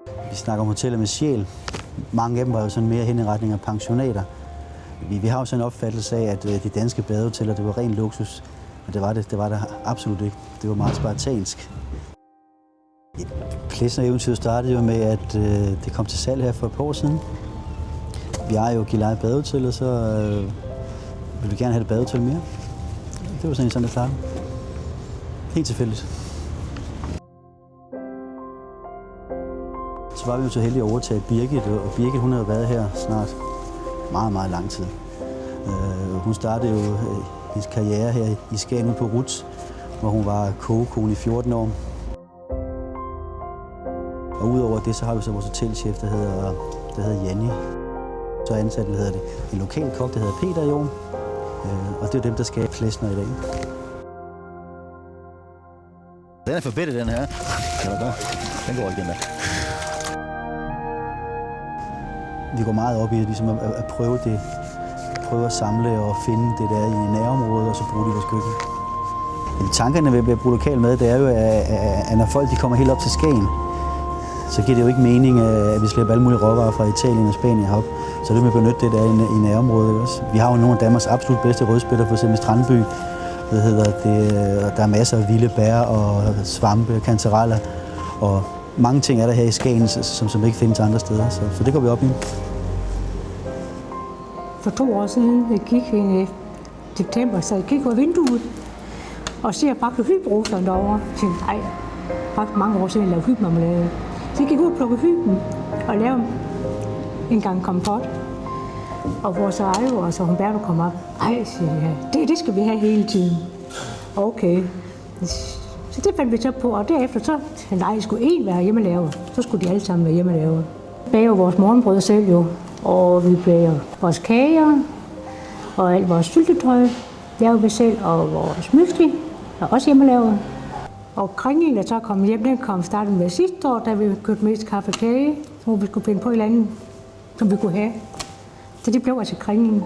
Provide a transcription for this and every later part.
Vi snakker om hoteller med sjæl. Mange af dem var jo sådan mere hen i retning af pensionater. Vi har jo sådan en opfattelse af, at de danske badehoteller, det var ren luksus. Men det var det absolut ikke. Det var meget spartansk. Plesner-eventyret startede jo med, at det kom til salg her for et par år siden. Vi ejer jo Gilleleje Badehotel, og så ville vi gerne have et badehotel mere. Det var sådan, det startede. Helt tilfældigt. Så var vi jo så heldige at overtage Birgit, og Birgit hun havde været her snart meget, meget lang tid. Hun startede jo hendes karriere her i Skagen ude på Ruts, hvor hun var kogekone i 14 år. Og udover det, så har vi så vores hotelchef, der hedder Janni. Så ansat en lokal kok, der hedder Peter i år. Og det er dem, der skaber Plesner i dag. Den er forbedret, den her. Den går ikke, den der. Vi går meget op i ligesom at prøve det. Prøve at samle og finde det der i nærområdet, og så bruge det i vores køkken. Tankerne ved at bruge lokal mad, det er jo, at når folk kommer helt op til Skagen, så giver det jo ikke mening, at vi slipper alle mulige råvarer fra Italien og Spanien herop. Så det med at benytte det der i nærområdet også. Vi har jo nogle af Danmarks absolut bedste rødspætter, f.eks. i Strandby. Der er masser af vilde bær og svampe, kantareller. Og mange ting er der her i Skagen, som ikke findes andre steder. Så det går vi op i. For 2 år siden jeg gik i september, så jeg kiggede ud af vinduet og ser faktisk hybroserne derovre. Jeg tænkte, nej, faktisk mange år siden jeg lavede hybmarmelade. Så jeg gik ud og plukkede hyben og lavede en gang kompot. Og vores ejer, så Humberto kom op. Ej, siger jeg, det skal vi have hele tiden. Okay. Så det fandt vi så på, og derefter så, nej, skulle én være hjemmelavet. Så skulle de alle sammen være hjemmelavet. Vi bager vores morgenbrød selv jo, og vi bager vores kager, og alt vores syltetøj laver vi selv, og vores mysli er også hjemmelavet. Og kringlingen, der så kom hjem, den kom startet med sidste år, da vi købte mest kaffe og kage, hvor vi skulle finde på et eller andet, som vi kunne have. Så det blev altså kringlingen.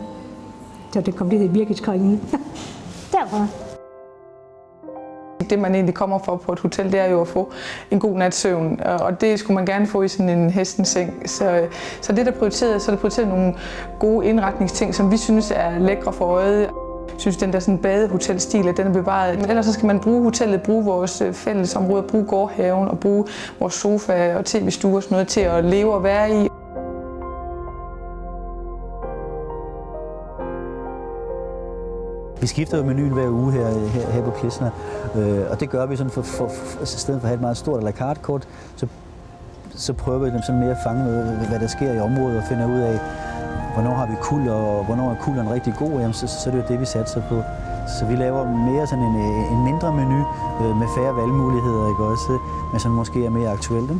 Så det kom det hed Birgits kringling. Derfor. Det, man egentlig kommer for på et hotel, det er jo at få en god nats søvn, og det skulle man gerne få i sådan en hestenseng. Så det, der prioriteret, så er der prioriteret nogle gode indretningsting, som vi synes er lækre for øjet. Jeg synes, den der sådan badehotelstil, den er bevaret. Men ellers så skal man bruge hotellet, bruge vores fællesområder, bruge gårdhaven og bruge vores sofa og tv-stue og sådan noget til at leve og være i. Vi skifter jo menuen hver uge her på Plesner, og det gør vi sådan for i stedet for at have et meget stort à la carte kort, så prøver vi dem sådan mere at fange, hvad der sker i området og finder ud af, hvornår har vi kuld, og hvornår er kulderen rigtig god, jamen, så er det jo det, vi satser på. Så vi laver mere sådan en mindre menu med færre valgmuligheder, ikke også, men som måske er mere aktuelt.